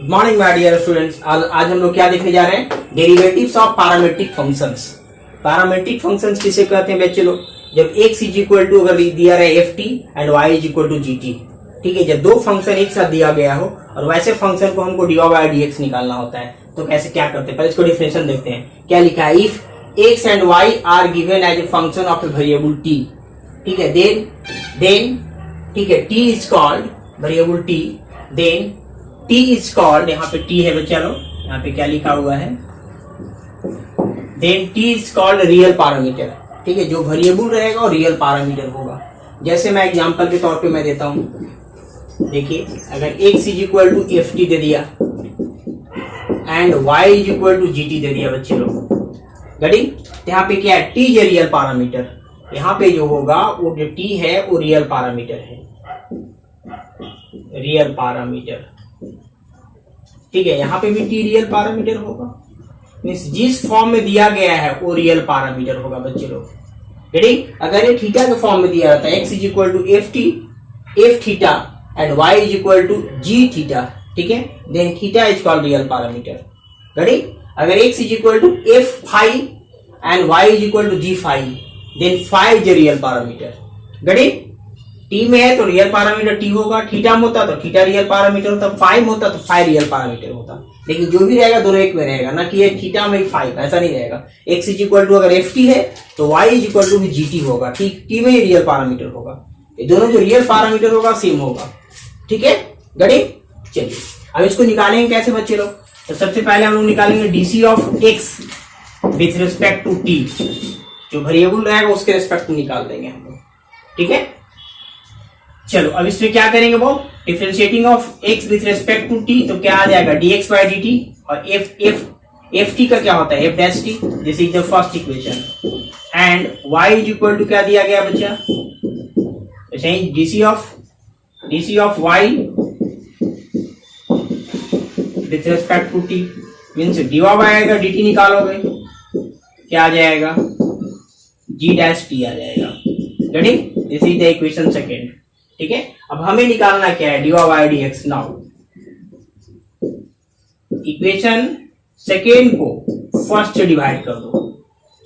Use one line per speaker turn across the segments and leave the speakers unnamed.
Good morning my dear students. आज हम लोग क्या देखने जा रहे हैं? Derivatives of parametric functions. Parametric functions किसे कहते हैं बच्चे लोग? जब x इज इक्वल टू अगर दिया रहा है ft and y is equal to gt, ठीक है। जब दो फंक्शन एक साथ दिया गया हो और वैसे फंक्शन को हमको dy बाय dx निकालना होता है तो कैसे क्या करते हैं? पहले इसको डिफरेंशिएशन देखते हैं। क्या लिखा है? If x and y are given as a function of a variable t, ठीक है, देन ठीक है, t is called variable t, then t is called, यहाँ पे t है बच्चा लोग, यहाँ पे क्या लिखा हुआ है? Then t is called real parameter, ठीक है। जो वेरिएबल रहेगा और रियल पैरामीटर होगा। जैसे मैं एग्जांपल के तौर पे मैं देता हूं, देखिए अगर x is equal to ft दे दिया and y is equal to gt दे दिया बच्चे लोग, गड़ी, तो यहाँ पे क्या है? t है रियल पैरामीटर। यहाँ पे जो होगा वो जो t है वो रियल पैरामीटर है, रियल पैरामीटर, ठीक है। यहाँ पे भी t रियल पैरामीटर होगा, मीन्स जिस फॉर्म में दिया गया है वो रियल पैरामीटर होगा बच्चे लोग, रेडी। अगर ये थीटा के फॉर्म में दिया रहता है x is equal to f theta and y is equal to g theta, ठीक है, then theta is called real parameter, ready. अगर x is equal to f phi and y is equal to g phi, then phi is real parameter, ready. T में है तो real parameter t होगा, theta में होता तो theta real parameter होता, five होता तो फाइव रियल पैरामीटर होता। लेकिन जो भी रहेगा दोनों एक में रहेगा, ना कि एक थीटा में फाइव, ऐसा नहीं रहेगा। एक्स इज इक्वल टू अगर एफ टी है तो वाई इज इक्वल टू भी जी टी होगा, ठीक, टी में ही रियल पैरामीटर होगा। ये दोनों जो रियल पैरामीटर होगा सेम होगा, ठीक है, गड़ी। चलिए अब इसको निकालेंगे कैसे बच्चे लोग? तो सबसे पहले हम लोग निकालेंगे DC of x with respect to t, जो वेरिएबल रहेगा उसके रिस्पेक्ट में निकाल देंगे हम लोग, ठीक है। चलो अब इसमें क्या करेंगे वो? Differentiating of x with respect to t, तो क्या आ जाएगा? dx by dt। और f t का क्या होता है? f dash t, this is the first equation. And y is equal to क्या दिया गया बच्चा? dc of y with respect to t means dy by dt निकालोगे, क्या आ जाएगा? g डैश t आ जाएगा, ready. This is the equation second, ठीक है। अब हमें निकालना क्या है? dy बाय dx। नाउ इक्वेशन सेकेंड को फर्स्ट से डिवाइड कर दो।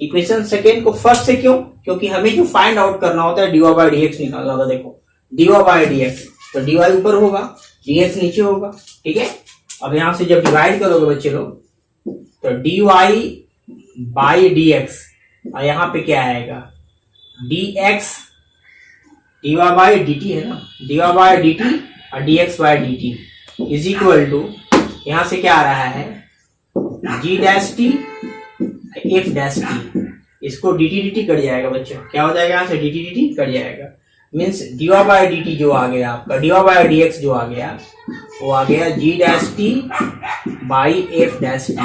इक्वेशन सेकेंड को फर्स्ट से क्यों? क्योंकि हमें जो फाइंड आउट करना होता है dy बाय dx निकालना होता है। देखो dy बाय dx, तो dy ऊपर होगा, dx नीचे होगा, ठीक है। अब यहां से जब डिवाइड करोगे बच्चे लोग तो dy बाय dx, और यहाँ पे क्या आएगा? dx, dy बाय dt है ना, dy बाय dt और dx by dt is equal to, यहां से क्या आ रहा है? g dash t f dash t, इसको dt dt कट जाएगा बच्चों, क्या हो जाएगा? यहां से dt dt कट जाएगा, मीन्स dy बाय dt जो आ गया आपका, dy बाय dx जो आ गया वो आ गया g dash t by f dash t,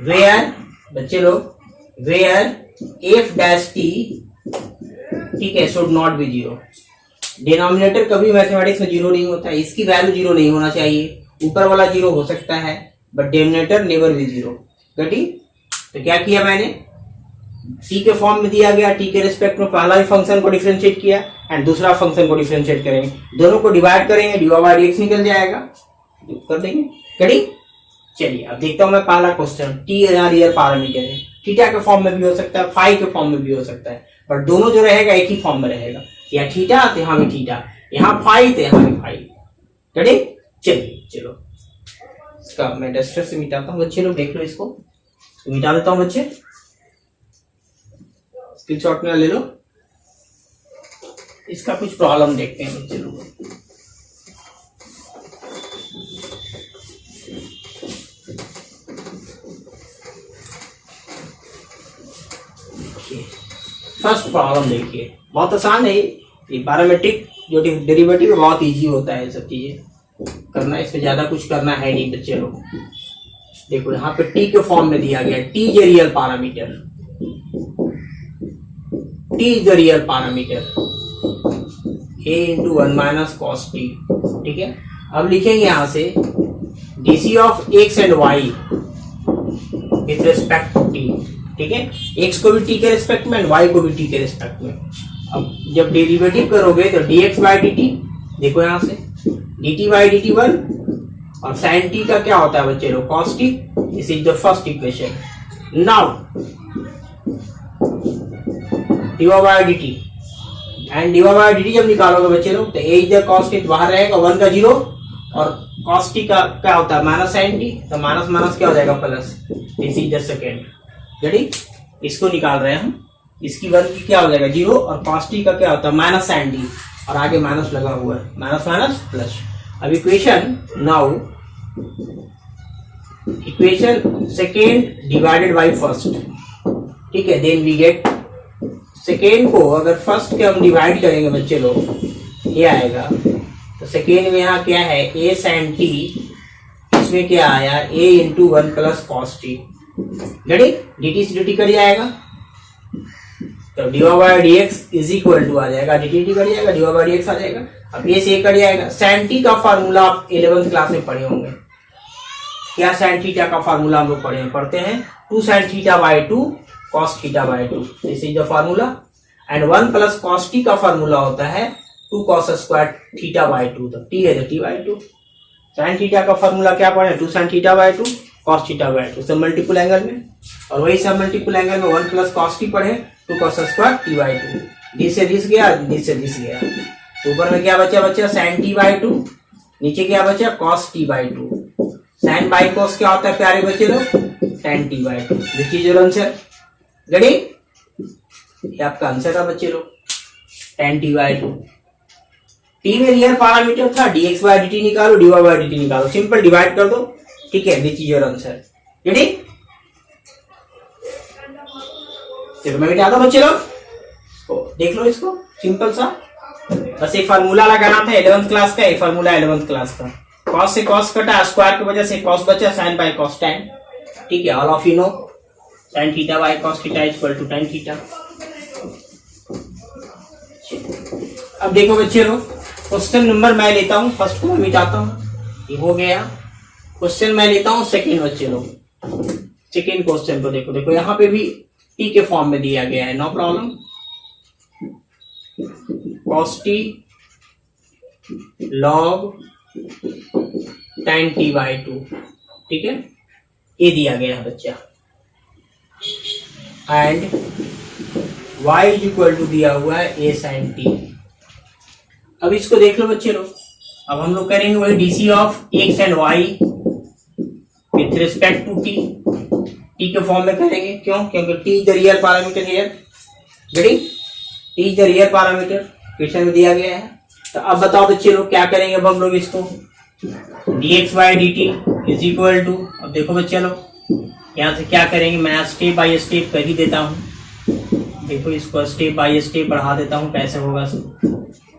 where बच्चे लोग, वेयर f डैश t, ठीक है, should not be zero. Denominator कभी मैथमेटिक्स में जीरो नहीं होता है, इसकी वैल्यू जीरो नहीं होना चाहिए। ऊपर वाला जीरो हो सकता है but denominator never be zero, गटी। तो क्या किया मैंने? टी के फॉर्म में दिया गया, टी के रिस्पेक्ट में पहला ही फंक्शन को डिफरेंशिएट किया एंड दूसरा फंक्शन को डिफरेंशिएट करेंगे, दोनों को डिवाइड करेंगे, dy बाय dx निकल जाएगा, कर देंगे, गटी। चलिए अब देखता हूं मैं पहला क्वेश्चन। टी रियल पैरामीटर है, थीटा के फॉर्म में भी हो सकता है, फाई के फॉर्म में भी हो सकता है, बट दोनों जो रहेगा एक ही फॉर्म में रहेगा। या थीटा तो यहाँ भी थीटा, यहाँ फाई तो यहाँ भी फाई, रेडी। चलिए चलो इसका मैं डस्टर से मिटाता हूँ बच्चे लोग, देख लो इसको, मिटा देता हूँ बच्चे, स्क्रीनशॉट में ले लो। इसका कुछ प्रॉब्लम देखते हैं बच्चे लोग। फर्स्ट प्रॉब्लम देखिए, बहुत आसान है ये पैरामेट्रिक जो डेरिवेटिव बहुत इजी होता है, सब चीजें करना, इसमें ज्यादा कुछ करना है नहीं बच्चे लोग। देखो यहाँ पे t के फॉर्म में दिया गया, t is real parameter, t is the real parameter, a into one minus cos t, ठीक है। अब लिखेंगे यहाँ से dc of x and y with respect to t, ठीक है। x को भी t के रिस्पेक्ट में, y को भी t के रिस्पेक्ट में। अब जब डेरिवेटिव करोगे तो dx बाय dt, देखो यहां से dt बाई dt वन और साइन टी का क्या होता है बच्चे लोग, cos t. This is the first equation. Now dy by d t and dy by d t जब निकालोगे बच्चे लोग तो a is the cos t बाहर रहेगा, 1 का 0 और कॉस टी का क्या होता है माइनस साइन टी, तो माइनस माइनस क्या हो जाएगा plus. This is the second. Ready, इसको निकाल रहे हैं हम। इसकी 1 की क्या हो जाएगा 0 और कॉस टी का क्या होता है माइनस साइन टी और आगे माइनस लगा हुआ है, माइनस माइनस प्लस। अब equation now equation second divided by first, ठीक है। देन वी गेट सेकेंड को अगर फर्स्ट के हम डिवाइड करेंगे बच्चे लोग ये आएगा, तो सेकेंड में यहाँ क्या है ए साइन टी, इसमें क्या आया a into 1 plus cos t. Ready, d t से डी टी कट जाएगा तो d by d x is equal to आ जाएगा, डी टी टी कट जाएगा, डी बाई डी एक्स आ जाएगा। अब ए से कट जाएगा। साइन टी का फार्मूला आप 11th क्लास में पढ़े होंगे। क्या साइन थीटा का फार्मूला हम लोग पढ़ते हैं 2 sine theta by 2 cos theta by 2। This is the formula. And 1 plus cos T का फार्मूला होता है 2 कॉस स्क्वायर थीटा बाई 2, तो टी है तो टी बाई 2। साइन थीटा का फार्मूला क्या पढ़े 2 sine theta by 2 cos theta by 2, सब मल्टीपल एंगल में। और वही सब मल्टीपल एंगल में 1 प्लस कॉस टी पढ़े 2 cos square T by 2। This से दिस गया, दिस से दिस गया, तो ऊपर में क्या बचा बच्चा साइन टी बाई 2, नीचे क्या बचा cos t by 2। Sine by cos क्या होता है प्यारे बच्चे लोग tan t by 2। This is your answer. Ready, ये आपका आंसर था बच्चे लोग tan t बाई 2। टी में रियल पैरामीटर था, dx बाई dt निकालो, dy बाई dt निकालो, सिंपल डिवाइड कर दो, ठीक है। This is your answer. Ready, चलो मैं मिटा दो बच्चे लोग, देख लो इसको, सिंपल सा बस एक फार्मूला लगाना था 11th क्लास का, एक फार्मूला 11th क्लास का। कॉस से कॉस कटा, स्क्वायर की वजह से कॉस बचा, साइन बाय कॉस tan, ठीक है। All of you know sine theta by cos theta equal to tan theta. अब देखो बच्चे लोग, क्वेश्चन नंबर मैं लेता हूं, फर्स्ट को मैं मिटाता हूं, ये हो गया। क्वेश्चन मैं लेता हूं सेकेंड बच्चे लोग, सेकेंड क्वेश्चन को देखो, देखो यहाँ पे भी टी के फॉर्म में दिया गया है, no problem. Cos t log tan t by 2, ठीक है, ये दिया गया है बच्चा। And y is equal to दिया हुआ है a sin t। अब इसको देख लो बच्चे लोग, अब हम लोग करेंगे वही DC of x and y with respect to t, t के फॉर्म में करेंगे। क्यों? क्योंकि t is the real parameter here. Ready, t is the real parameter, question में दिया गया है। तो अब बताओ बच्चे लोग क्या करेंगे, अब हम लोग इसको dx by d t is equal to, अब देखो बच्चे लोग यहाँ से क्या करेंगे, मैं स्टेप बाय स्टेप कर ही देता हूँ। देखो इसको स्टेप बाय स्टेप बढ़ा देता हूँ, कैसे होगा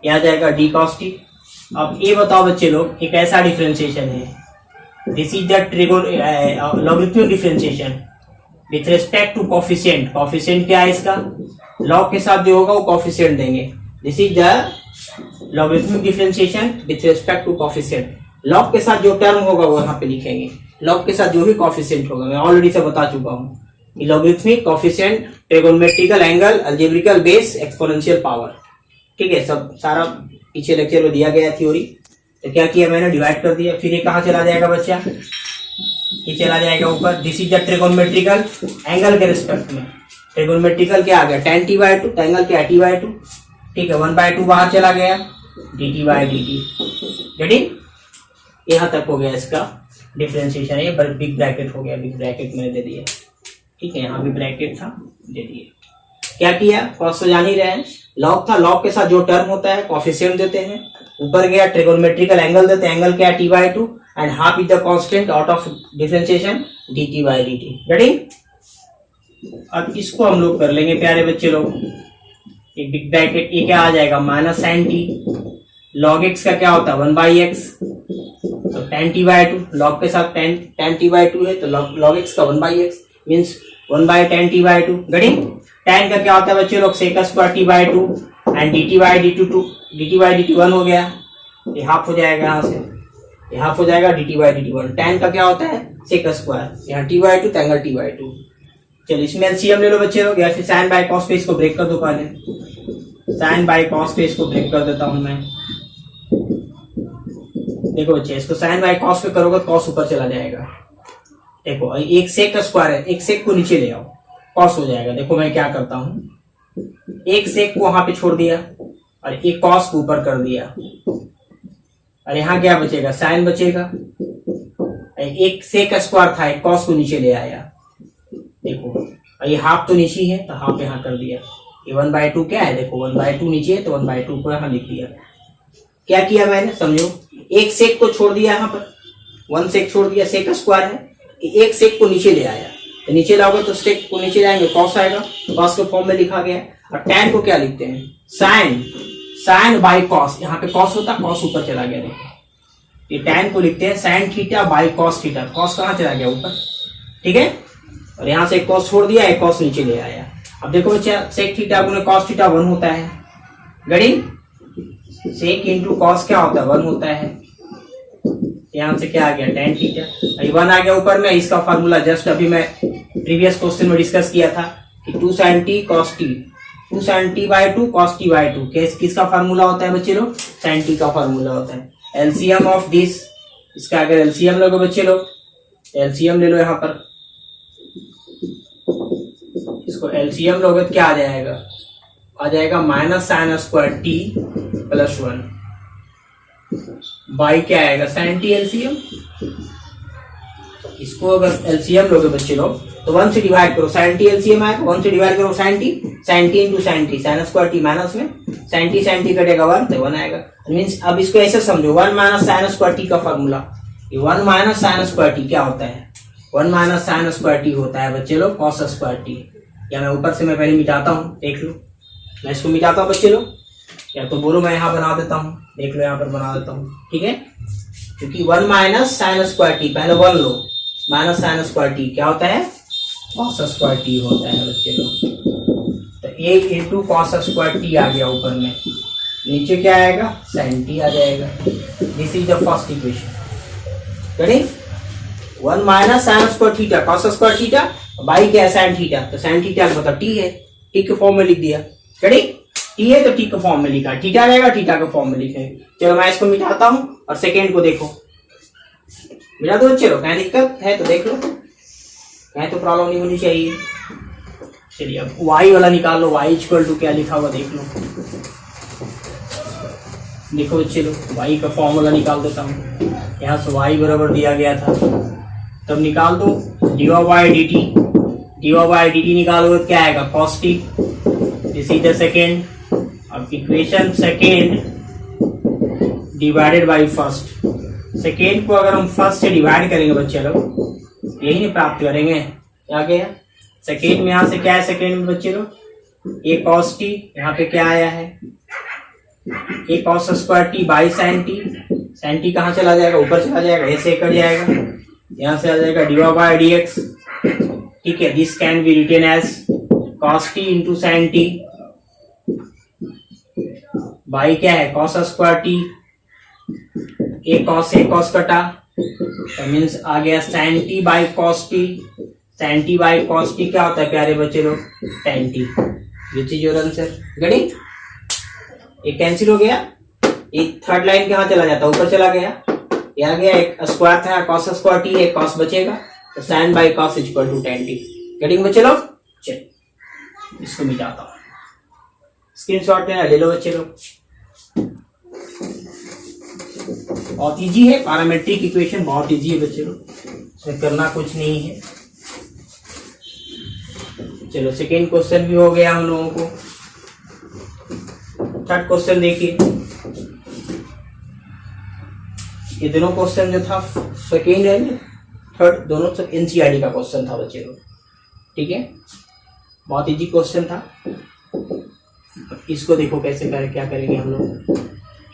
यहाँ जाएगा डी कॉस टी। अब ये बताओ बच्चे लोग, एक ऐसा डिफरेंशिएशन है, this is the logarithmic differentiation with respect to coefficient. Coefficient क्या है इसका, लॉग के साथ जो होगा वो कोफिशिएंट देंगे। This is the logarithmic differentiation with respect to coefficient. Log के साथ जो टर्म होगा वो यहाँ पे लिखेंगे, लॉग के साथ जो भी कोफिशिएंट होगा। मैं ऑलरेडी से बता चुका हूँ, logarithmic, coefficient, trigonometrical angle, algebraical base, exponential power, ठीक है, सब सारा पीछे लेक्चर में दिया गया थ्योरी। तो क्या किया मैंने, डिवाइड कर दिया। फिर ये कहाँ चला जाएगा बच्चा, ये चला जाएगा ऊपर। This is the trigonometrical angle के रिस्पेक्ट में। ट्रिगोनोमेट्रिकल क्या आ गया tan t बाई 2, एंगल क्या t बाई 2, ठीक है। 1/2 बाहर चला गया, dt बाई dt। रेडी, यहाँ तक हो गया इसका डिफरेंशिएशन। ये बिग ब्रैकेट हो गया, बिग ब्रैकेट मैंने दे दिया, ठीक है, यहाँ भी ब्रैकेट था, दे दिए। क्या किया, फर्स्ट जान ही रहे हैं, लॉग था, लॉग के साथ जो टर्म होता है कोफिशिएंट देते हैं। ऊपर गया ट्रिगोनोमेट्रिकल एंगल देते हैं, एंगल क्या t by 2 and half is the constant out of differentiation dt by dt। Ready, अब इसको हम लोग कर लेंगे प्यारे बच्चे लोग, एक बिग ब्रैकेट, ये क्या आ जाएगा minus sine t, log x का क्या होता है 1/x, तो tan t बाई 2, लॉग के साथ tan t बाई 2 है तो log x का 1/x means 1/tan t by 2। Ready, tan का क्या होता है बच्चे लोग sec square t by 2 and dt by dt 1 हो गया, ये हाफ हो जाएगा, यहाँ से ये हाफ हो जाएगा, dt बाई dt 1। tan का क्या होता है sec स्क्वायर, यहाँ t by 2 angle t by 2। चलो इसमें एलसीएम ले लो बच्चे लोग, या फिर साइन बाय कॉस पे इसको ब्रेक कर दो। पहले साइन बाय कॉस पे इसको ब्रेक कर देता हूं मैं। देखो बच्चे, इसको साइन बाई कॉस पे करोगे तो कॉस ऊपर चला जाएगा। देखो एक सेक का स्क्वायर है, एक सेक को नीचे ले आओ, कॉस हो जाएगा। देखो मैं क्या करता हूँ, एक सेक को वहां पे छोड़ दिया और एक कॉस को ऊपर कर दिया, और यहाँ क्या बचेगा, साइन बचेगा। एक सेक का स्क्वायर था, एक कॉस को नीचे ले आया। देखो ये हाफ तो नीचे है तो हाफ यहाँ कर दिया। ये 1/2 क्या है, देखो 1/2 नीचे है तो 1/2 को यहाँ लिख दिया। क्या किया मैंने, समझो, एक सेक को छोड़ दिया, यहाँ पर 1 सेक छोड़ दिया, सेक का स्क्वायर है, एक सेक को नीचे ले आया, तो नीचे लाओगे तो सेक को नीचे लाएंगे, कॉस आएगा, कॉस के फॉर्म में लिखा गया। और टैन को क्या लिखते हैं, साइन, साइन बाई कॉस, यहाँ पे कॉस होता, कॉस ऊपर चला गया। देखो ये टैन को लिखते हैं sine theta by cos theta, cos कहाँ चला गया, ऊपर, ठीक है। और यहाँ से एक कॉस छोड़ दिया, एक कॉस नीचे ले आया। अब देखो बच्चा, सेक थीटा गुने कॉस थीटा 1 होता है, गड़ी सेक इंटू कॉस क्या होता है, 1 होता है। यहाँ से क्या आ गया, टैन थीटा, 1 आ गया ऊपर में। इसका फार्मूला जस्ट अभी मैं प्रीवियस क्वेश्चन में डिस्कस किया था कि 2 sin t cos t, 2 sin t by 2 cos t by 2, किसका फार्मूला होता है बच्चे लोग, sin t का फार्मूला होता है। एलसीएम ऑफ दिस, इसका अगर एलसीएम लोगे बच्चे लोग, एलसीएम ले लो यहाँ पर, इसको एलसीएम लोगे तो क्या आ जाएगा, आ जाएगा minus sign square T plus 1 by क्या आएगा, साइन टी एलसीएम। इसको अगर एलसीएम लोगे बच्चे लोग तो 1 से डिवाइड करो, साइन टी एलसीएम आएगा, 1 से डिवाइड करो sine t into sine t, sine square t minus में साइन टी कटेगा 1 तो 1 आएगा। मीन्स अब इसको ऐसे समझो, 1 माइनस साइन स्क्वायर टी का फॉर्मूला, ये 1 माइनस साइन स्क्वायर टी क्या होता है, 1 माइनस साइन स्क्वायर टी होता है बच्चे लोग कॉस स्क्वायर टी। या मैं ऊपर से मैं पहले मिटाता हूँ, देख लो, मैं इसको मिटाता हूँ बच्चे लोग, या तो बोलो मैं यहाँ बना देता हूँ, देख लो यहाँ पर बना देता हूँ, ठीक है। क्योंकि 1 माइनस साइन स्क्वायर टी, पहले 1 लो, माइनस साइन स्क्वायर टी क्या होता है, कॉस स्क्वायर टी होता है बच्चे लोग। तो 1 इंटू कॉस स्क्वायर टी आ गया ऊपर में, नीचे क्या आएगा, साइन टी आ जाएगा। This is the first equation, ready. 1 minus sign square theta cos square theta by क्या है, साइन थीटा, तो साइन थीटा मतलब टी है, टी के फॉर्म में लिख दिया, रेडी। टी है तो टी के फॉर्म में लिखा, थीटा रहेगा थीटा के फॉर्म में लिखेंगे। चलो मैं इसको मिटाता हूँ और सेकेंड को देखो, मिटा दो बच्चे लोग, क्या दिक्कत है तो देख लो, कहीं तो प्रॉब्लम नहीं होनी चाहिए। चलिए अब y वाला निकाल लो, y इक्वल टू क्या लिखा हुआ देख लो, देखो बच्चे लोग y का फॉर्मूला निकाल देता हूँ। यहाँ से y बराबर दिया गया था, तब निकाल दो dy by dt निकालोगे तो क्या आएगा, cos t, this is the second. अब equation second divided by first, second को अगर हम फर्स्ट से डिवाइड करेंगे बच्चे लोग, यही नहीं प्राप्त करेंगे, क्या गया सेकेंड में, यहाँ से क्या है सेकेंड में बच्चे लोग, एक कॉस टी, यहाँ पे क्या आया है, एक cos square T by sine T कहाँ चला जाएगा, ऊपर चला जाएगा, ऐसे कट जाएगा, यहाँ से आ जाएगा डी बाई डी एक्स, ठीक है। This can be written as cos t into sine t by क्या है, कॉस स्क्वायर टी, एक कॉस कटा, मीन्स आ गया sine t by cos t, sine t by cos t क्या होता है प्यारे बच्चे लोग, tan t, which is your answer, गड़ी। एक कैंसिल हो गया, एक थर्ड लाइन कहाँ चला जाता, ऊपर चला गया, यहाँ गया एक स्क्वायर था, कॉस स्क्वायर टी, एक कॉस बचेगा, तो sine by cos equal to tan t, गड़ी बच्चे लोग। चलो इसको मिटाता हूँ, स्क्रीनशॉट लेना ले लो बच्चे लोग, बहुत इजी है, पैरामेट्रिक इक्वेशन बहुत इजी है बच्चे लोग, इसमें करना कुछ नहीं है। चलो सेकेंड क्वेश्चन भी हो गया हम लोगों को, थर्ड क्वेश्चन देखिए। ये दोनों क्वेश्चन जो था सेकेंड है थर्ड, दोनों सब एनसीईआरटी का क्वेश्चन था बच्चे लोग, ठीक है, बहुत इजी क्वेश्चन था। इसको देखो कैसे क्या करेंगे हम लोग,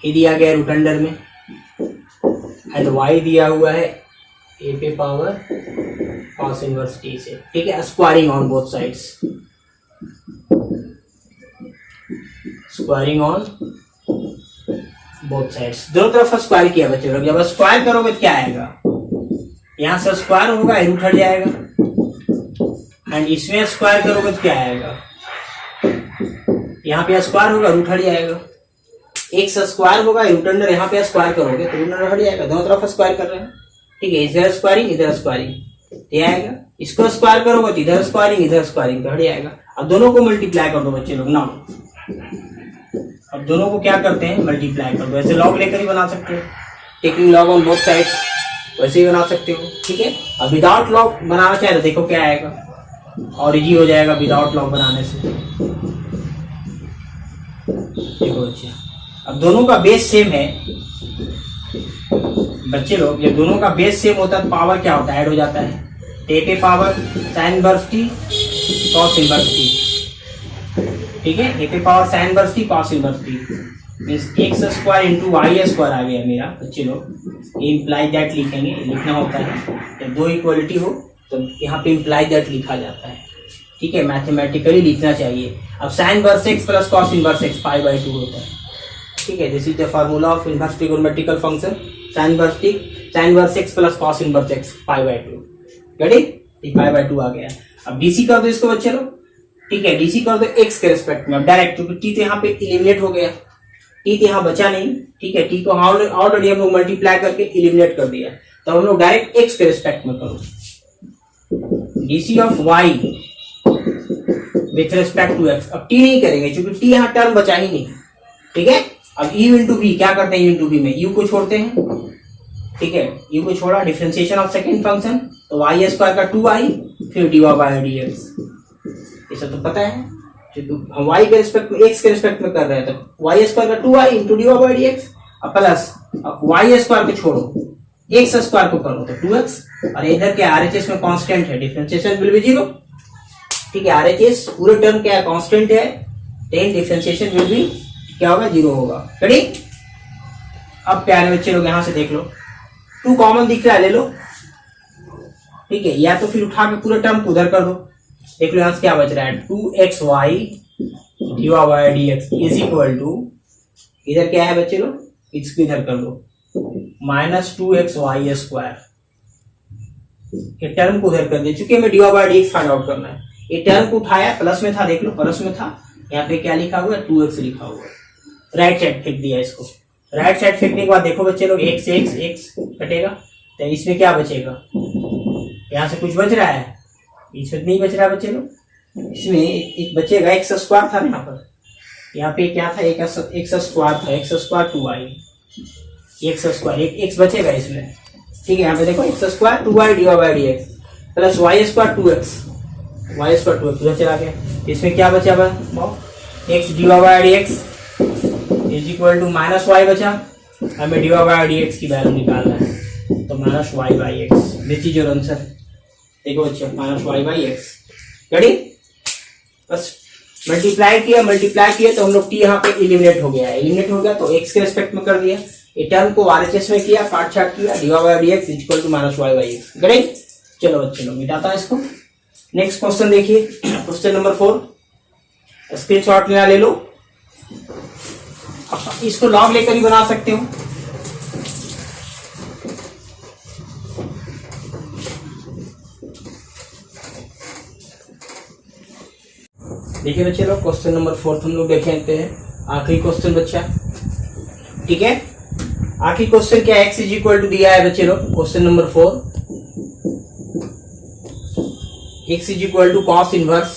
ये दिया गया रूट अंडर में एंड y दिया हुआ है a पे पावर cos इनवर्स t से, ठीक है, squaring on both sides, squaring on both sides, दोनों तरफ स्क्वायर किया बच्चे लोग। जब स्क्वायर करोगे तो क्या आएगा, यहाँ से स्क्वायर होगा, रूट हट जाएगा, एंड इसमें स्क्वायर करोगे तो क्या आएगा, यहाँ पे स्क्वायर होगा, रूट हट जाएगा, एक्स स्क्वायर होगा, रूट अंडर यहाँ पे स्क्वायर करोगे तो रूट अंडर हट जाएगा, दोनों तरफ स्क्वायर कर रहे हैं, ठीक है, इधर स्क्वायरिंग इधर स्क्वायरिंग ये आएगा, इसको स्क्वायर करोगे तो इधर स्क्वायरिंग तो हट जाएगा। अब दोनों को मल्टीप्लाई कर दो बच्चे लोग ना, अब दोनों को क्या करते हैं मल्टीप्लाई कर दो, ऐसे लॉग लेकर ही बना सकते हो, taking log on both sides वैसे ही बना सकते हो, ठीक है। अब विदाउट लॉग बनाना चाहे तो देखो क्या आएगा, और इजी हो जाएगा विदाउट लॉग बनाने से। देखो बच्चे अब दोनों का बेस सेम है बच्चे लोग, जब दोनों का बेस सेम होता है पावर क्या होता है ऐड हो जाता है, ए पे power sine inverse t cos inverse t, ठीक है, ए पे power sine inverse t cos inverse t means x square into y square आ गया मेरा बच्चे लोग। इम्प्लाई दैट लिखेंगे, लिखना होता है जब दो इक्वलिटी हो तो यहाँ पे इम्प्लाई दैट लिखा जाता है, ठीक है, मैथमेटिकली लिखना चाहिए। अब sine inverse x plus cos inverse x pi by 2 होता है, ठीक है, this is the formula of inverse trigonometrical function sine inverse x plus cos inverse x pi by 2, ready, pi by 2 आ गया। अब डीसी कर दो इसको बच्चे लोग, ठीक है, डीसी कर दो एक्स के रिस्पेक्ट में डायरेक्ट, क्योंकि टी तो यहाँ पे इलिमिनेट हो गया, टी तो यहाँ बचा नहीं, ठीक है, टी को ऑलरेडी हम लोग मल्टीप्लाई करके इलिमिनेट कर दिया, तो हम लोग डायरेक्ट एक्स के रिस्पेक्ट में करो, DC of y with respect to x. अब टी नहीं करेंगे क्योंकि टी यहाँ टर्म बचा ही नहीं, ठीक है। अब यू इंटू वी क्या करते हैं, यू इंटू वी में यू को छोड़ते हैं, ठीक है, यू को छोड़ा, डिफरेंशिएशन ऑफ सेकंड फंक्शन, तो वाई स्क्वायर का 2i फिर d y by d x, ये सब तो पता है, हम वाई के रिस्पेक्ट में एक्स के रिस्पेक्ट में कर रहे हैं तो वाई स्क्वायर का 2i into d y by d x, अब प्लस अब वाई स्क्वायर को छोड़ो एक्स स्क्वायर को करो तो 2x, और इधर क्या आरएचएस में कांस्टेंट है, डिफरेंशिएशन विल बी 0, ठीक है, आरएचएस पूरे टर्म क्या है कांस्टेंट है, देन डिफरेंशिएशन विल बी क्या होगा 0 होगा, रेडी। अब प्यारे बच्चे लोग यहाँ से देख लो 2 कॉमन दिख रहा है ले लो, ठीक है, या तो फिर उठा के पूरे टर्म को उधर कर दो, देख लो यहाँ से क्या बच रहा है 2xy d y by d x is equal to, इधर क्या है बच्चे लोग इसको इधर कर दो माइनस 2xy स्क्वायर, ये टर्म को उधर कर दिया, चूंकि हमें d y by d x find out करना है, ये टर्म को उठाया प्लस में था, देख लो प्लस में था, यहाँ पे क्या लिखा हुआ है 2x लिखा हुआ है, राइट साइड फेंक दिया इसको, राइट साइड फेंकने के बाद देखो बच्चे लोग x कटेगा तो इसमें क्या बचेगा, यहाँ से कुछ बच रहा है, इसमें नहीं बच रहा है बच्चे लोग, इसमें एक बचेगा एक्स स्क्वायर था यहाँ पे क्या था एक्स स्क्वायर था, x square 2i x square x बचेगा इसमें, ठीक है, यहाँ पे देखो x square 2i d y by d x plus y square 2x उधर चला गया, इसमें क्या बचा x d y by d x is equal to minus y बचा, हमें d y by d x की वैल्यू निकालना है तो minus y by x, this is your answer, देखो बच्चों minus y by x, ready. बस मल्टीप्लाई किया तो हम लोग टी यहाँ पे इलिमिनेट हो गया तो एक्स के रिस्पेक्ट में कर दिया, ये टर्म को आरएचएस में किया, काट छाट किया, d y by d x is equal to minus y by x, correct. चलो बच्चे लोग मिटाता है इसको, नेक्स्ट क्वेश्चन देखिए, क्वेश्चन नंबर 4, स्क्रीनशॉट लेना ले लो, इसको लॉग लेकर ही बना सकते हो, देखिए बच्चे लोग क्वेश्चन नंबर 4 हम लोग देखेंगे हैं, आखिरी क्वेश्चन बच्चा, ठीक है, आखिरी क्वेश्चन क्या x इज इक्वल टू दिया है बच्चे लोग, question number 4 x is equal to cos inverse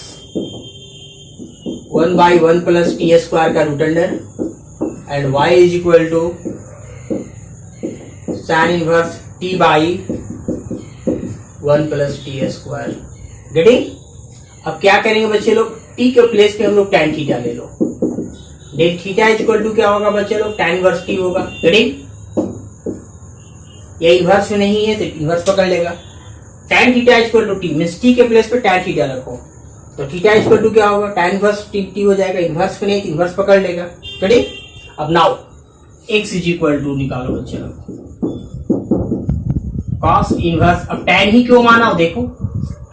1/1 plus t square का root under and y is equal to sine inverse t by 1 plus t square, getting. अब क्या करेंगे बच्चे लोग, t के प्लेस पे हम लोग tan थीटा ले लो, del theta is equal to क्या होगा बच्चे लोग tan इनवर्स t होगा, गेटिंग, ये इनवर्स में नहीं है तो इनवर्स पकड़ लेगा, tan theta is equal to t means t के प्लेस पे tan थीटा रखो तो थीटा इज इक्वल टू क्या होगा tan इनवर्स t हो जाएगा, इनवर्स में नहीं तो इनवर्स पकड़ लेगा, गेटिंग। अब now x is equal to निकालो बच्चे लोग cos इनवर्स, अब tan ही क्यों माना, देखो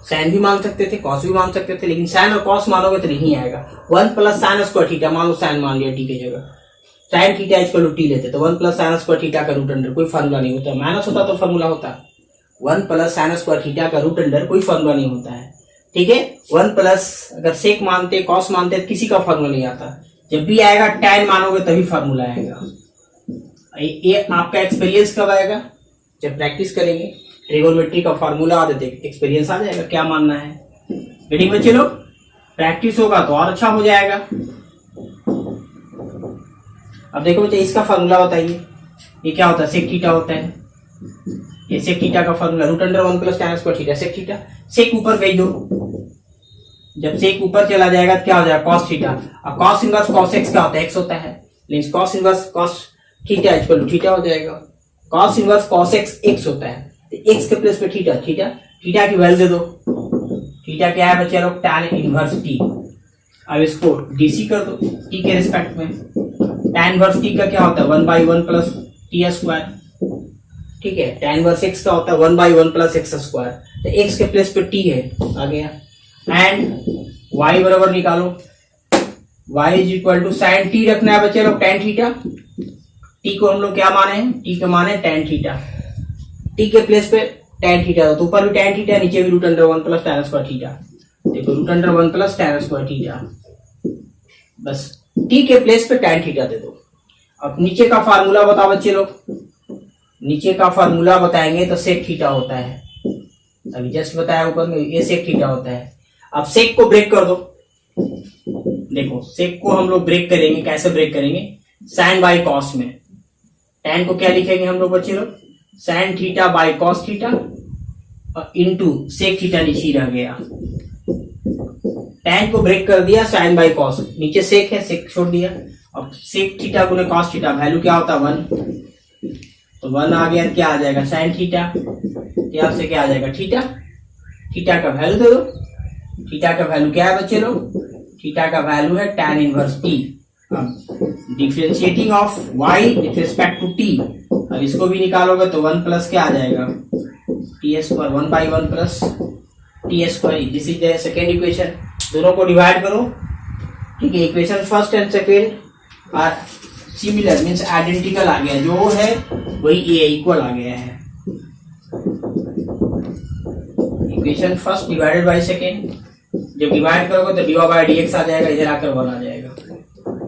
साइन भी मान सकते थे कॉस भी मान सकते थे, लेकिन साइन और कॉस मानोगे तो नहीं आएगा, 1 प्लस साइन स्क्वायर थीटा, मान लो साइन मान लिया टी की जगह, sine theta equal to t लेते तो 1 प्लस साइन स्क्वायर थीटा का रूट अंडर, कोई फार्मूला नहीं होता, माइनस होता तो फार्मूला होता, 1 प्लस साइन स्क्वायर थीटा का रूट अंडर कोई फार्मूला नहीं होता है, ठीक है, 1 प्लस अगर सेक मानते कॉस मानते किसी का फार्मूला नहीं आता, जब भी आएगा tan मानोगे तभी फार्मूला आएगा। ये आपका एक्सपीरियंस कब आएगा? जब प्रैक्टिस करेंगे, ट्रिगोनोमेट्री का फार्मूला आ देते एक्सपीरियंस आ जाएगा क्या मानना है। रेडी बच्चे लोग? प्रैक्टिस होगा तो और अच्छा हो जाएगा। अब देखो बच्चे, इसका फार्मूला बताइए। ये क्या होता है? सेक थीटा होता है। ये सेक थीटा का formula √1 + tan square theta sec theta. Sec ऊपर भेज दो, जब सेक ऊपर चला जाएगा तो क्या हो जाएगा? cos theta. अब cos इनवर्स cos x क्या होता है? x होता है, लेकिन cos inverse cos theta equal theta हो जाएगा। cos inverse cos x x होता है, तो x के प्लेस पे थीटा, थीटा थीटा की वैल्यू दे दो। थीटा क्या है बच्चे लोग? tan inverse t। अब इसको dc कर दो t के रिस्पेक्ट में। tan इनवर्स t का क्या होता है? 1/1 + t स्क्वायर। ठीक है, tan इनवर्स x का होता है 1/1 + x स्क्वायर। तो x के प्लेस पे t है, आ गया। एंड y बराबर निकालो, y = sin t रखना है बच्चे लोग, tan थीटा। t को हम लोग क्या माने हैं? t को माने tan थीटा। t के प्लेस पे tan थीटा, तो ऊपर भी tan थीटा, नीचे भी √1 + tan स्क्वायर थीटा। देखो √1 + tan स्क्वायर थीटा, बस t के प्लेस पे tan थीटा दे दो। अब नीचे का फार्मूला बताओ बच्चे लोग। नीचे का फार्मूला बताएंगे तो सेक थीटा होता है, अभी जस्ट बताया ऊपर में, ये सेक थीटा होता है। अब सेक को ब्रेक कर दो। देखो सेक को हम लोग ब्रेक करेंगे, कैसे ब्रेक करेंगे? sin बाई cos में। tan को क्या लिखेंगे हम लोग बच्चे लोग? sin theta by cos theta और इंटू सेक थीटा नीचे रह गया। tan को ब्रेक कर दिया, sin बाई cos, नीचे सेक है, सेक छोड़ दिया। अब सेक थीटा गुने cos थीटा, वैल्यू क्या होता है? 1, तो 1 आ गया, क्या आ जाएगा? sin थीटा, यहाँ से क्या आ जाएगा? थीटा। थीटा का वैल्यू दे दो। थीटा का वैल्यू क्या है बच्चे लोग? थीटा का वैल्यू है tan inverse t। Differentiating of y with respect to t, अब इसको भी निकालोगे तो 1 प्लस क्या आ जाएगा? t square 1/1 + t square. This is the second equation. दोनों को डिवाइड करो। ठीक है, equation first and second are similar, means identical आ गया, जो है वही a इक्वल आ गया है। Equation first divided by second, जब डिवाइड करोगे तो dy/dx आ जाएगा, इधर आकर 1 आ जाएगा।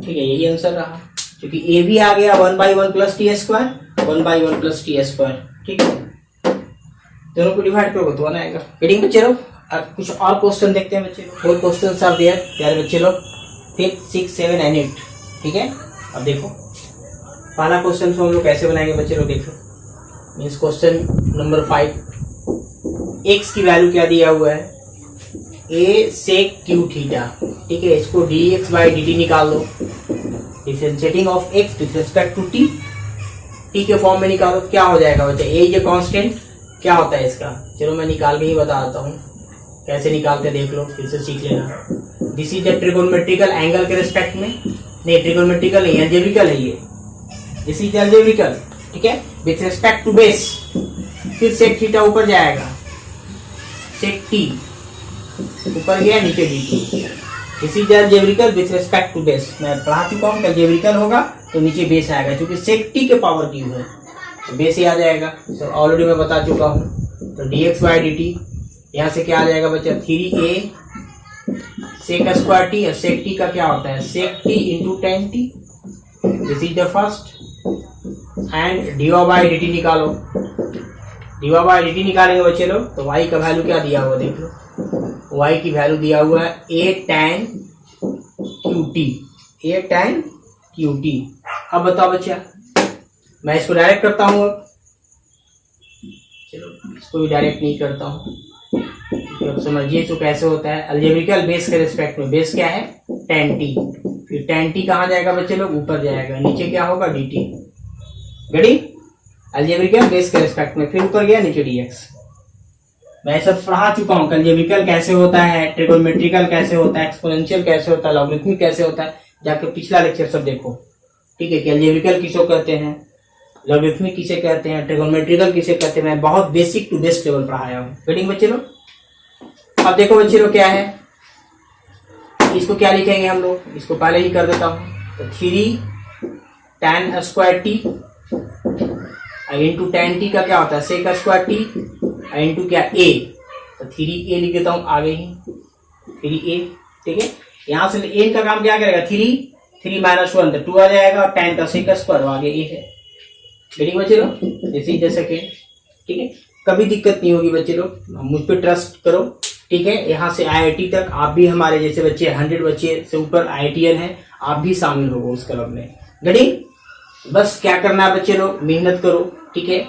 ठीक है, यही आंसर रहा, क्योंकि a भी आ गया 1/1 + t स्क्वायर, 1/1 + t स्क्वायर। ठीक है, दोनों को डिवाइड करोगे तो 1 आएगा। रीडिंग बच्चे लोग, अब कुछ और क्वेश्चन देखते हैं बच्चे लोग। 4 क्वेश्चन आर देयर प्यारे बच्चे लोग, 5, 6, 7 एंड 8। ठीक है, अब देखो पहला क्वेश्चन को हम लोग कैसे बनाएंगे बच्चे लोग, देखो। मीन्स क्वेश्चन नंबर 5, x की वैल्यू क्या दिया हुआ है? a sec q थीटा। ठीक है, इसको dx/dt निकाल दो। Differentiating of x with respect to t, t के फॉर्म में निकालो, क्या हो जाएगा बच्चे? a इज ए कांस्टेंट, क्या होता है इसका? चलो मैं निकाल के ही बता देता हूँ, कैसे निकालते देख लो, फिर से सीख लेना। This is the trigonometrical angle के रिस्पेक्ट में, नहीं ट्रिगोनोमेट्रिकल नहीं, अलजेब्रिकल है ये। दिस इज अलजेब्रिकल, ठीक है, विथ रिस्पेक्ट टू बेस। फिर सेक थीटा ऊपर जाएगा, सेक t ऊपर गया, नीचे dt। This is algebraical with respect to base. मैं पढ़ा चुका हूँ, अलजेब्रिकल होगा तो नीचे बेस आएगा, क्योंकि सेक t के पावर क्यू है तो बेस ही आ जाएगा। तो ऑलरेडी मैं बता चुका हूँ। तो dx/dt यहाँ से क्या आ जाएगा बच्चा? 3a सेक स्क्वायर t, और सेक t का क्या होता है? सेक t into tan t। This is the first. And dy/dt निकालो। dy/dt निकालेंगे बच्चे लोग तो y का वैल्यू क्या दिया हुआ देख लो। y की वैल्यू दिया हुआ है a tan qt, a tan qt। अब बताओ बच्चा, मैं इसको डायरेक्ट करता हूँ। अब चलो इसको भी डायरेक्ट नहीं करता हूँ, अब समझिए तो कैसे होता है। अलजेब्रिकल बेस के रिस्पेक्ट में बेस क्या है? tan t। फिर tan t कहाँ जाएगा बच्चे लोग? ऊपर जाएगा, नीचे क्या होगा? dt। गड़ी अलजेब्रिकल बेस के रिस्पेक्ट में, फिर ऊपर गया, नीचे dx। मैं सब पढ़ा चुका हूँ, अलजेब्रिकल कैसे होता है, ट्रिगोनोमेट्रिकल कैसे होता है, एक्सपोनेंशियल कैसे होता है, लॉगरिथमिक कैसे होता है, जाकर पिछला लेक्चर सब देखो। ठीक है, कि अलजेब्रिकल किसको कहते हैं, लॉगरिथमिक किसे कहते हैं, ट्रिगोनोमेट्रिकल किसे कहते हैं, मैं बहुत बेसिक टू बेस्ट लेवल पढ़ाया हूँ। वेटिंग बच्चे लोग। अब देखो बच्चे लोग क्या है, इसको क्या लिखेंगे हम लोग, इसको पहले ही कर देता हूँ। तो 3 tan square t into tan t का क्या होता है? सेक स्क्वायर t इंटू क्या? a। तो 3a लिख देता हूँ आगे ही, 3a। ठीक है, यहाँ से n का काम क्या करेगा? 3 3 माइनस 1 तो 2 आ जाएगा और tan का sec स्क्वायर आगे ये है। ठीक बच्चे लोग, दिस इज द सेकेंड। ठीक है, कभी दिक्कत नहीं होगी बच्चे लोग, मुझ पे ट्रस्ट करो। ठीक है, यहाँ से IIT तक आप भी हमारे जैसे बच्चे 100 बच्चे से ऊपर IITian हैं, आप भी शामिल हो उस क्लब में। गड़ी बस क्या करना है बच्चे लोग, मेहनत करो। ठीक है,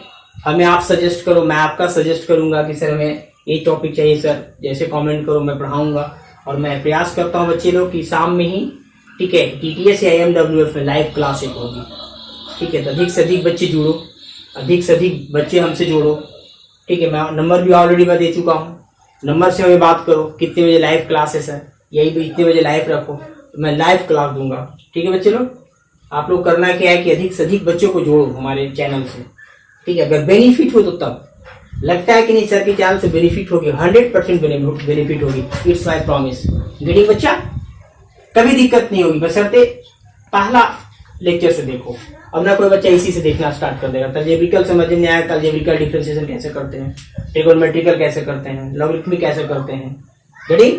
हमें आप सजेस्ट करो, मैं आपका सजेस्ट करूंगा कि सर हमें ये टॉपिक चाहिए सर, जैसे कमेंट करो मैं पढ़ाऊंगा। और मैं प्रयास करता हूँ बच्चे लोग कि शाम में ही, ठीक है, TTS या IMWF में लाइव क्लास एक होगी। ठीक है, तो अधिक से अधिक बच्चे जुड़ो, अधिक से अधिक बच्चे हमसे जोड़ो। ठीक है, मैं नंबर भी ऑलरेडी मैं दे चुका हूँ, नंबर से हमें बात करो, कितने बजे लाइव क्लास है सर, यही भी इतने बजे लाइव रखो, तो मैं लाइव क्लास दूंगा। ठीक है बच्चे लोग, आप लोग करना क्या है कि अधिक से अधिक बच्चों को जोड़ो हमारे चैनल से। ठीक है, अगर बेनिफिट हो तो तब लगता है कि नहीं सर के चैनल से बेनिफिट होगी, 100% बेनिफिट होगी, इट्स माय प्रॉमिस। गेटिंग बच्चा, कभी दिक्कत नहीं होगी, बशर्ते पहला लेक्चर से देखो। अब ना कोई बच्चा इसी से देखना स्टार्ट कर देगा, अलजेब्रिकल समझ में आया, अलजेब्रिकल डिफरेंशिएशन कैसे करते हैं, ट्रिगोनोमेट्रिकल कैसे करते हैं, लॉगरिथमिक कैसे करते हैं। रेडी,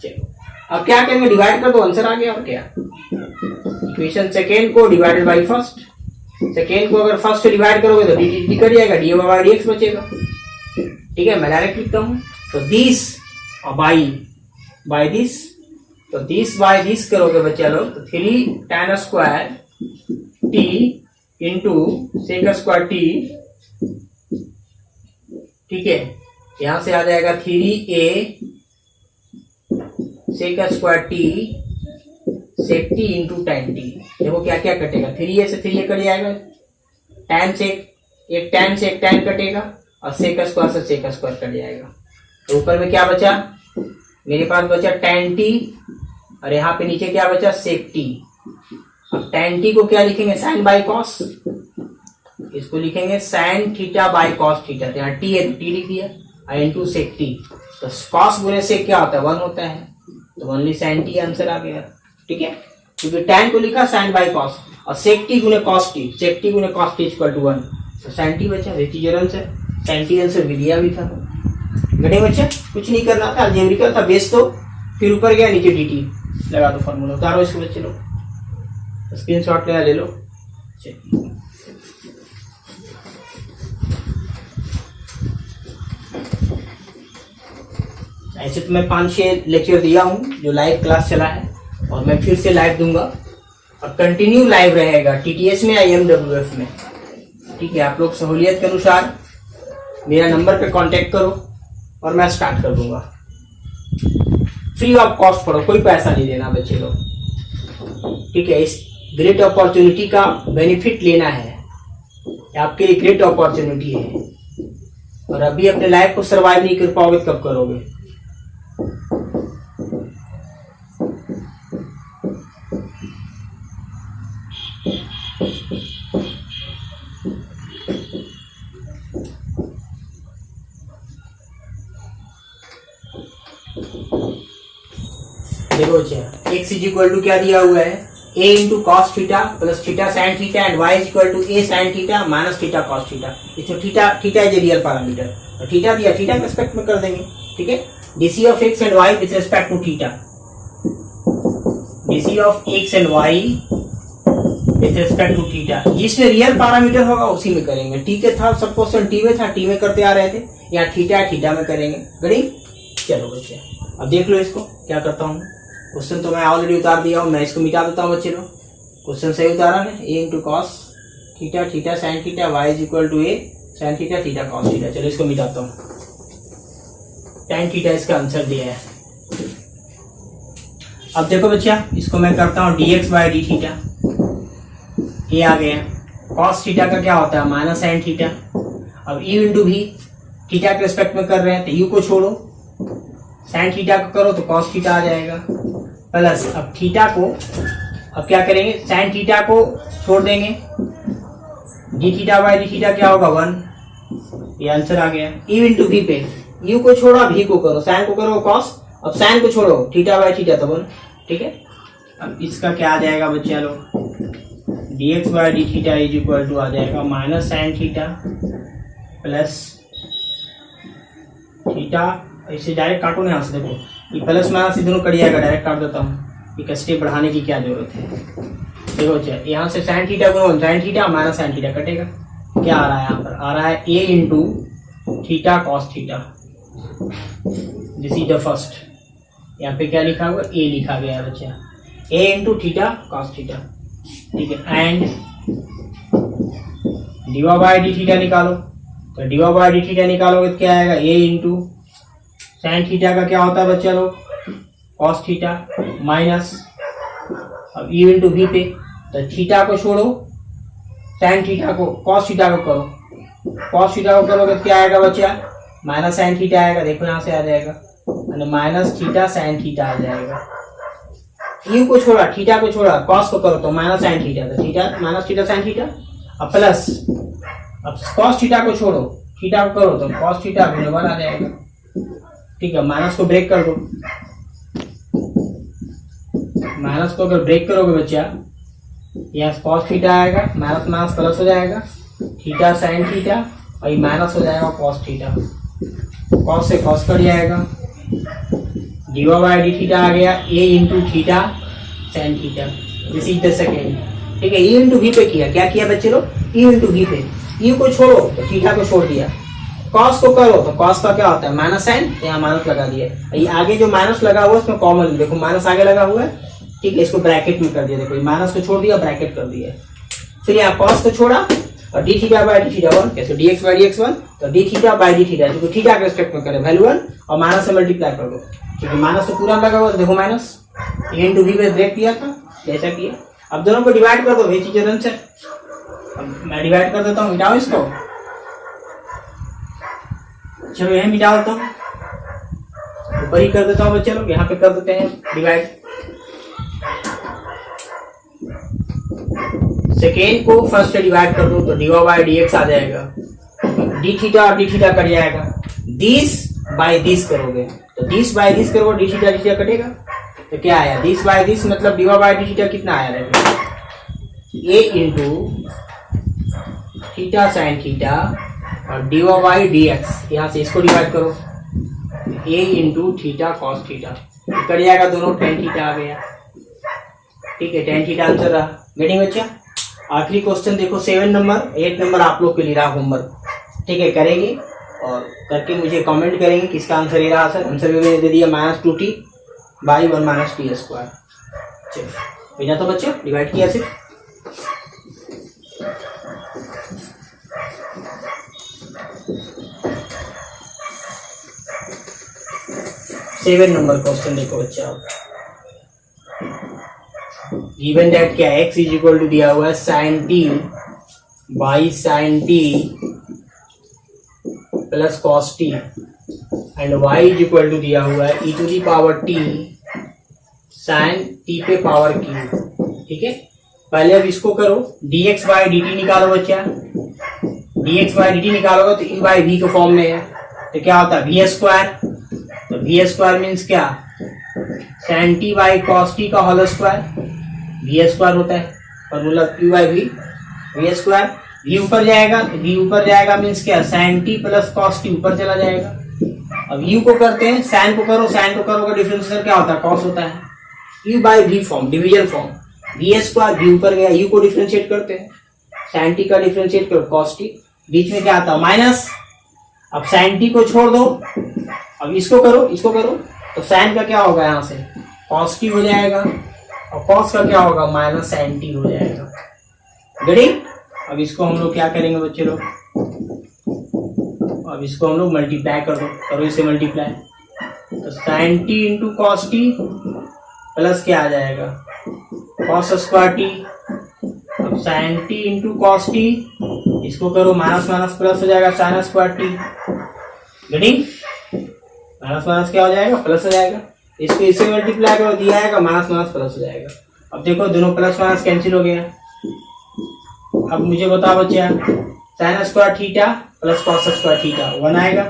चलो अब क्या करेंगे, डिवाइड कर दो, आंसर आ गया। और क्या, इक्वेशन सेकेंड को डिवाइडेड बाई फर्स्ट, सेकेंड को अगर फर्स्ट से डिवाइड करोगे तो डी कट जाएगा, डी बाई डी एक्स बचेगा। ठीक है, मैं डायरेक्ट लिखता हूं, तो दिस बाई दिस, तो दिस बाई दिस करोगे बच्चा लोग, तो 3 tan square t into sec square t। ठीक है, यहां से आ जाएगा 3a sec square t sec t into tan t। देखो क्या क्या कटेगा, 3a से 3a कट जाएगा, tan से एक tan कटेगा, और सेक स्क्वायर से सेक स्क्वायर कट जाएगा। तो ऊपर में क्या बचा, मेरे पास बचा tan t, और यहाँ पे नीचे क्या बचा, सेक t। अब tan t को क्या लिखेंगे, साइन बाई कॉस, इसको लिखेंगे sine theta by cos theta. तो यहाँ t है तो t लिख दिया, और इंटू सेक t, तो कॉस गुने सेक क्या होता है, 1 होता है, तो ओनली साइन t आंसर आ गया। ठीक है, क्योंकि tan को लिखा साइन बाई कॉस, और सेक t गुने कॉस t, सेक t गुने कॉस t इक्वल टू 1, तो साइन t बचा। रेटिजर आंसर, साइन t आंसर भी दिया भी था। घटे बच्चा, कुछ नहीं करना था, अलजेब्रिकल था बेस, तो फिर ऊपर गया, नीचे dt लगा दो, फॉर्मूला उतारो इसको बच्चे लोग, स्क्रीनशॉट ले लो। ऐसे तो मैं 5-6 लेक्चर दिया हूं जो लाइव क्लास चला है, और मैं फिर से लाइव दूंगा, और कंटिन्यू लाइव रहेगा TTS में या IMWF में। ठीक है, आप लोग सहूलियत के अनुसार मेरा नंबर पे कांटेक्ट करो, और मैं स्टार्ट कर दूंगा। फ्री ऑफ कॉस्ट पढ़ो, कोई पैसा नहीं देना बच्चे लोग। ठीक है, इस ग्रेट अपॉर्चुनिटी का बेनिफिट लेना है, आपके लिए ग्रेट अपॉर्चुनिटी है, और अभी अपने लाइफ को सरवाइव नहीं कर पाओगे तो कब करोगे। देखो अच्छा, x इज इक्वल टू क्या दिया हुआ है, a into cos theta plus theta sine theta, and y is equal to a sine theta minus theta cos theta. इसमें theta is a real parameter, तो थीटा दिया, थीटा के respect में कर देंगे। ठीक है, DC of x and y with respect to theta, DC of x and y with respect to theta, जिसमें रियल पैरामीटर होगा उसी में करेंगे। ठीक है, था सब क्वेश्चन टी में था, टी में करते आ रहे थे, यहाँ थीटा में करेंगे। गड़ी, चलो बच्चे अब देख लो इसको क्या करता हूँ। क्वेश्चन तो मैं ऑलरेडी उतार दिया हूँ, मैं इसको मिटा देता हूँ बच्चे लोग। क्वेश्चन सही उतारा ना, a into cos theta sine theta, y is equal to a sine theta cos theta. चलो इसको मिटाता हूँ, tan थीटा इसका आंसर दिया है। अब देखो बच्चा, इसको मैं करता हूँ dx बाई डी थीटा, ये आ गया। कॉस थीटा का क्या होता है, माइनस साइन थीटा। अब u इंटू भी थीटा के रिस्पेक्ट में कर रहे हैं, तो u को छोड़ो, साइन थीटा को करो तो कॉस थीटा आ जाएगा, प्लस अब थीटा को, अब क्या करेंगे, साइन थीटा को छोड़ देंगे, D theta by d theta क्या होगा, 1, ये आंसर आ गया। u इंटू भी पे, u को छोड़ो, भी को करो, साइन को करो कॉस, अब साइन को छोड़ो, थीटा बाई थीटा तो 1। ठीक है, अब इसका क्या आ जाएगा बच्चा लोग, dx by d theta is equal to आ जाएगा minus sine theta plus theta. इसे डायरेक्ट काटो ना यहाँ से, देखो ये प्लस माइनस दोनों कट जाएगा, डायरेक्ट काट देता हूँ। एक स्टेप बढ़ाने की क्या जरूरत है। देखो बच्चा, यहाँ से साइन थीटा गुणन sign theta minus sine theta कटेगा, क्या आ रहा है यहाँ पर, आ रहा है a into theta cos theta, this is the first. यहाँ पे क्या लिखा हुआ, a लिखा गया है बच्चा, a into theta cos theta, ठीक है। And dy by d theta निकालो, तो डीवा बाय डी थीटा निकालोगे तो क्या आएगा, a इंटू साइन थीटा का क्या होता है बच्चा लोग, कॉस थीटा, माइनस अब u इंटू v पे, तो थीटा को छोड़ो, साइन थीटा को कॉस थीटा को करो, कॉस थीटा को करोगे तो क्या आएगा बच्चा, माइनस साइन थीटा आएगा, देखो यहाँ से आ जाएगा, माइनस थीटा साइन थीटा आ जाएगा। u को छोड़ा, थीटा को छोड़ा, कॉस को करो तो माइनस साइन थीटा, तो theta minus theta sine theta, अब प्लस, अब कॉस थीटा को छोड़ो, थीटा को करो तो कॉस थीटा गुणे 1 आ जाएगा, ठीक है। माइनस को ब्रेक कर दो, माइनस को अगर ब्रेक करोगे बच्चा, यहाँ कॉस थीटा आएगा, माइनस माइनस प्लस हो जाएगा, थीटा साइन थीटा, और ये माइनस हो जाएगा कॉस थीटा, कॉस से कॉस कट जाएगा, डीवा बाय डी थीटा आ गया a into theta sine theta, this is the second, ठीक है। e इंटू वी पे किया, क्या किया बच्चे लोग, e इंटू वी पे, e को छोड़ो तो थीटा को छोड़ दिया, कॉस को करो तो कॉस का क्या होता है, माइनस साइन, तो यहाँ माइनस लगा दिया, ये आगे जो माइनस लगा हुआ है उसमें कॉमन, देखो माइनस आगे लगा हुआ है, ठीक है, इसको ब्रैकेट में कर दिया, देखो माइनस को छोड़ दिया, ब्रैकेट कर दिया, फिर यहाँ कॉस को छोड़ा और d theta by d theta 1, कैसे d x by d x 1, तो d theta by d theta, जो थीटा के रिस्पेक्ट में करे वैल्यू 1 और माइनस से मल्टीप्लाई कर दो, ठीक है। माइनस तो पूरा लगा हुआ, देखो माइनस ए इंटू वी में ब्रेक किया था, जैसा किया, अब दोनों को डिवाइड कर दो, ये चीजें रन से, अब मैं डिवाइड कर देता हूँ, मिटाओ इसको, चलो यही मिटा देता हूँ, ऊपर ही कर देता हूँ बच्चे लोग, यहाँ पे कर देते हैं डिवाइड, सेकेंड को फर्स्ट से डिवाइड कर दो तो डीवा बाय डी एक्स आ जाएगा, डी थीटा और डी थीटा कट जाएगा, दिस बाय दिस करोगे तो दिस बाय दिस करोगे, डी थीटा कटेगा, तो क्या आया, दिस बाय दिस मतलब डीवा बाय डी थीटा कितना आया, a into theta sine theta और डीवा बाय डी एक्स, यहाँ से इसको डिवाइड करो, a into theta cos theta, cut जाएगा दोनों, टेन थीटा आ गया, ठीक है, टेन थीटा आंसर रहा। गेटिंग बच्चा, आखिरी क्वेश्चन देखो 7 नंबर 8 नंबर आप लोग के लिए रहा होमवर्क, ठीक है, करेंगे और करके मुझे कमेंट करेंगे किसका आंसर ये रहा, सर आंसर भी मैंने दे दिया -2t बाई 1 - t स्क्वायर, चलो भेजा तो बच्चे, डिवाइड किया सिर्फ, सेवन नंबर क्वेश्चन देखो बच्चा, गिवन दैट क्या x इज इक्वल टू दिया हुआ है sin t by sin t plus cos t and y is equal to दिया हुआ है e to the power t sin t पे पावर q, ठीक है। पहले अब इसको करो, dx बाई dt निकालो बच्चा, dx बाई dt निकालोगे तो e बाई v के फॉर्म में है, तो क्या होता है v स्क्वायर, तो v स्क्वायर मीन्स क्या, sin t by cos t का होल स्क्वायर, v स्क्वायर होता है formula q by v, v square, v ऊपर जाएगा तो v ऊपर जाएगा मीन्स क्या, sin t plus cos t ऊपर चला जाएगा। अब u को करते हैं, sin को करो, sin को करोगे डिफरेंशियल क्या होता है, cos होता है, u by v form, division form, v square, v ऊपर गया, u को डिफरेंशिएट करते हैं, sin t का डिफरेंशिएट करो cos t, बीच में क्या आता है माइनस, अब sin t को छोड़ दो, अब इसको करो तो sin का क्या होगा, यहाँ से cos t हो जाएगा और cos का क्या होगा माइनस sin t हो जाएगा, गेटिंग। अब इसको हम लोग क्या करेंगे बच्चे लोग, अब इसको हम लोग मल्टीप्लाई कर दो, करो इसे मल्टीप्लाई, तो sin t into cos T plus क्या आ जाएगा cos स्क्वायर t, अब sin t into cos T, इसको करो माइनस माइनस प्लस हो जाएगा sin square t, getting, minus minus क्या हो जाएगा प्लस हो जाएगा, इसको इससे मल्टीप्लाई करो, दिया आएगा माइनस माइनस प्लस हो जाएगा। अब देखो दोनों प्लस माइनस कैंसिल हो गया, अब मुझे बताओ बच्चा sin square theta plus cos square theta 1 आएगा,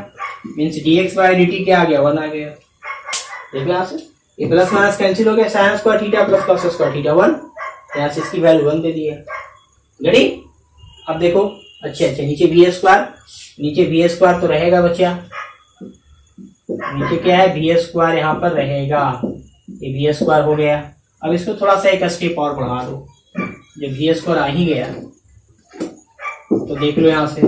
मीन्स dx बाई dt क्या आ गया 1 आ गया, देखो यहाँ से ये प्लस माइनस कैंसिल हो गया, sin square theta plus cos square theta 1, यहाँ से इसकी वैल्यू 1 दे दी है, रेडी। अब देखो अच्छा नीचे v स्क्वायर तो रहेगा बच्चा, नीचे क्या है v स्क्वायर यहाँ पर रहेगा, ये v स्क्वायर हो गया। अब इसको थोड़ा सा एक स्टेप और बढ़ा दो, जब वी स्क्वायर आ ही गया तो देख लो यहाँ से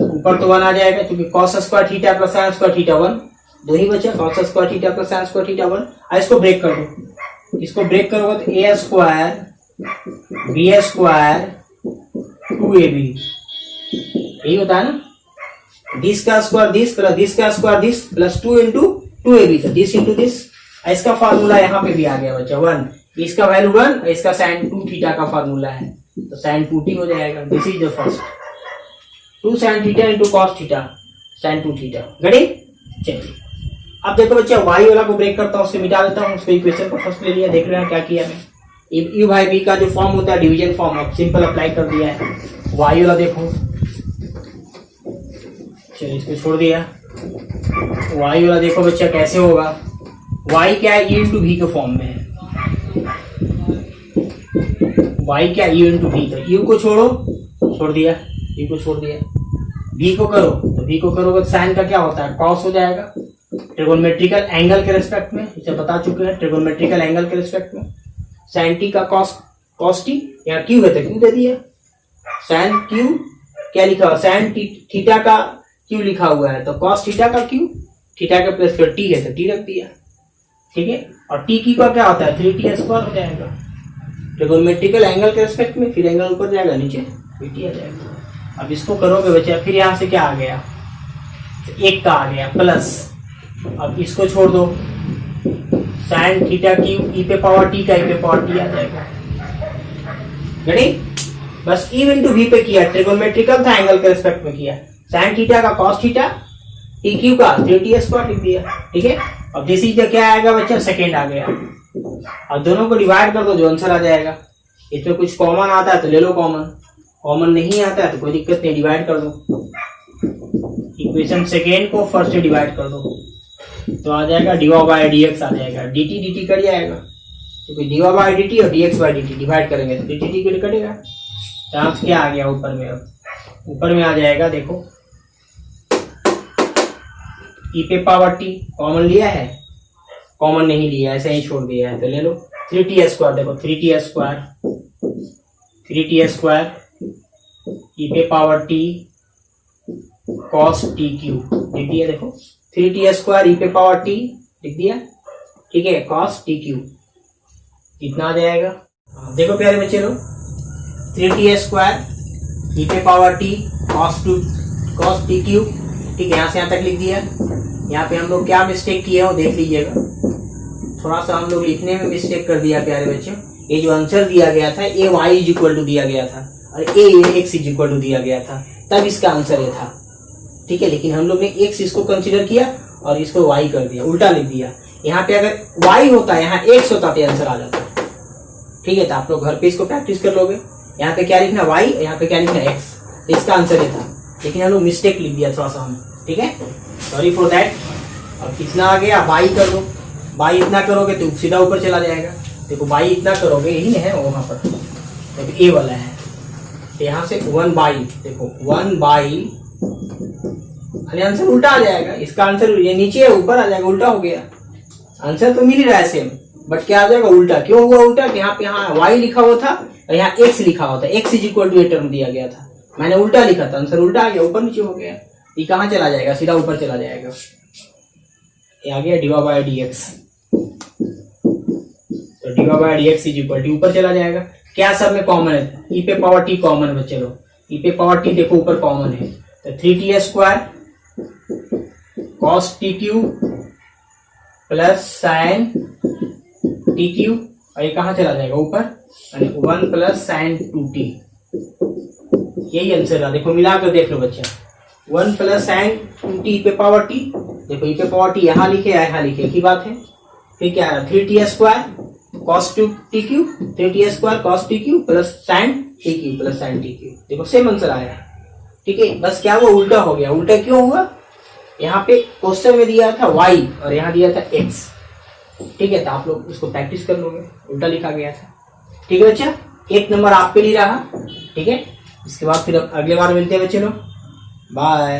ऊपर तो 1 आ जाएगा, क्योंकि cos square theta plus sine square theta 1, 2 ही बचा, cos square theta plus sine square theta 1। इसको ब्रेक कर दो, इसको ब्रेक करोगे तो ए स्क्वायर बी स्क्वायर 2ab, यही होता है ना, दिस का स्क्वायर दिस प्लस दिस का square this plus 2 into 2ab, तो दिस इंटू दिस। इसका फार्मूला यहाँ पे भी आ गया बच्चा 1, इसका वैल्यू 1, इसका साइन 2 थीटा का फार्मूला है, तो साइन 2t हो जाएगा। This is the first 2 sine theta into cos theta sign 2 theta. गड़ी चलिए अब देखो बच्चा y वाला को ब्रेक करता हूँ, उससे मिटा देता हूँ, उसको इक्वेशन को फर्स्ट ले लिया, देख रहे हैं क्या किया मैं, u बाई v का जो फॉर्म होता है डिवीजन फॉर्म, अब सिंपल अप्लाई कर दिया है। y वाला देखो, चलिए इसको छोड़ दिया, y वाला देखो बच्चा कैसे होगा, y क्या है e इंटू वी के फॉर्म में है, y क्या u इंटू वी, तो u को छोड़ दिया, u को छोड़ दिया, v को करो, तो v को करोगे तो साइन का क्या होता है कॉस हो जाएगा, ट्रिगोनोमेट्रिकल एंगल के रिस्पेक्ट में, इसे बता चुके हैं, ट्रिगोनोमेट्रिकल एंगल के रिस्पेक्ट में साइन टी का कॉस टी, यहाँ क्यू है तो क्यू दे दिया, साइन क्यू क्या लिखा हुआ, साइन थीटा का क्यू लिखा हुआ है, तो कॉस थीटा का क्यू, थीटा के प्लस फिर टी है तो टी रख दिया, ठीक है। और टी की का क्या होता है 3t स्क्वायर हो जाएगा, ट्रिगोनोमेट्रिकल एंगल के रिस्पेक्ट में, फिर एंगल ऊपर जाएगा नीचे 3t आ जाएगा। अब इसको करोगे बच्चा, फिर यहाँ से क्या आ गया, एक का आ गया प्लस, अब इसको छोड़ दो, साइन थीटा क्यू ई पे पावर टी का ई पे पावर टी आ जाएगा। रेडी, बस ई इंटू वी पे किया, ट्रिगोनोमेट्रिकल था एंगल के रिस्पेक्ट में किया, साइन थीटा का कॉस थीटा, टी क्यू का 3t स्क्वायर लिख दिया, ठीक है। अब दिस इज क्या आएगा बच्चा, सेकेंड आ गया। अब दोनों को डिवाइड कर दो, जो आंसर आ जाएगा, इसमें कुछ कॉमन आता है तो ले लो कॉमन, कॉमन नहीं आता है तो कोई दिक्कत नहीं, डिवाइड कर दो, इक्वेशन सेकेंड को फर्स्ट से डिवाइड कर दो, तो आ जाएगा dy बाई dx आ जाएगा, dt dt कट जाएगा, क्योंकि dy बाई dt और dx बाई dt डिवाइड करेंगे तो dt dt कटेगा, तो आप क्या आ गया ऊपर में, अब ऊपर में आ जाएगा देखो e पे पावर t, कॉमन लिया है, कॉमन नहीं लिया, ऐसे ही छोड़ दिया है, तो ले लो 3t स्क्वायर, देखो 3t स्क्वायर e पे power t cos t cube लिख दिया, देखो 3t स्क्वायर e पे पावर t लिख दिया, ठीक है, cos t क्यूब कितना आ जाएगा, देखो प्यारे बच्चे लोग 3t स्क्वायर e पे power t cos t cube, ठीक है, यहाँ से यहाँ तक लिख दिया। यहाँ पे हम लोग क्या मिस्टेक किए हैं वो देख लीजिएगा, थोड़ा सा हम लोग लिखने में मिस्टेक कर दिया प्यारे बच्चों। ये जो आंसर दिया गया था ए वाई इज इक्वल टू दिया गया था और ए एक्स इज इक्वल टू दिया गया था, तब इसका आंसर ये था, ठीक है। लेकिन हम लोग ने एक्स इसको कंसीडर किया और इसको वाई कर दिया, उल्टा लिख दिया। यहाँ पे अगर वाई होता, यहाँ एक्स होता तो आंसर आ जाता, ठीक है। तो आप लोग घर पे इसको प्रैक्टिस कर लोगे, यहाँ पे क्या लिखना वाई, यहाँ पे क्या लिखना एक्स, इसका आंसर ये था, लेकिन हम लोग मिस्टेक लिख दिया थोड़ा सा हम, ठीक है, सॉरी फॉर दैट। अब कितना आ गया, बाई कर दो, बाई इतना करोगे तो सीधा ऊपर चला जाएगा, देखो बाई इतना करोगे, यही है वहां पर, देखो ए वाला है, तो यहाँ से 1 बाई, देखो 1 बाई, आंसर उल्टा आ जाएगा, इसका आंसर ये नीचे है ऊपर आ जाएगा, उल्टा हो गया, आंसर तो मिल ही रहा है सेम, बट क्या आ जाएगा उल्टा। क्यों हुआ उल्टा, कि यहाँ पे यहाँ वाई लिखा हुआ था और यहाँ एक्स लिखा हुआ था, x is equal to a term दिया गया था, मैंने उल्टा लिखा था, आंसर उल्टा आ गया, ऊपर नीचे हो गया, ये कहाँ चला जाएगा, सीधा ऊपर चला जाएगा, ये आ गया dy बाई dx, तो dy by dx is equal to ऊपर चला जाएगा। क्या सब में कॉमन है, e पे पावर t कॉमन है बच्चे लोग, e पे पावर t देखो ऊपर कॉमन है, तो 3t square cos t cube plus sign t cube, और ये कहाँ चला जाएगा ऊपर, 1 प्लस साइन 2t, यही आंसर है। देखो मिलाकर देख लो बच्चा, 1 प्लस साइन 2t पे पावर t, देखो e पे पावर t यहाँ लिखे यहाँ लिखे, एक ही बात है। फिर क्या है 3t square cos 2t cube, 3t square cos t cube plus sign t cube plus sign t cube, देखो सेम आंसर आया, ठीक है। बस क्या हुआ, उल्टा हो गया। उल्टा क्यों हुआ, यहाँ पे क्वेश्चन में दिया था y और यहाँ दिया था x, ठीक है, तो आप लोग इसको प्रैक्टिस कर लोगे, उल्टा लिखा गया था, ठीक है बच्चा। 1 नंबर आप पे नहीं रहा, ठीक है। इसके बाद फिर अगले बार मिलते हैं बच्चे लोग, बाय।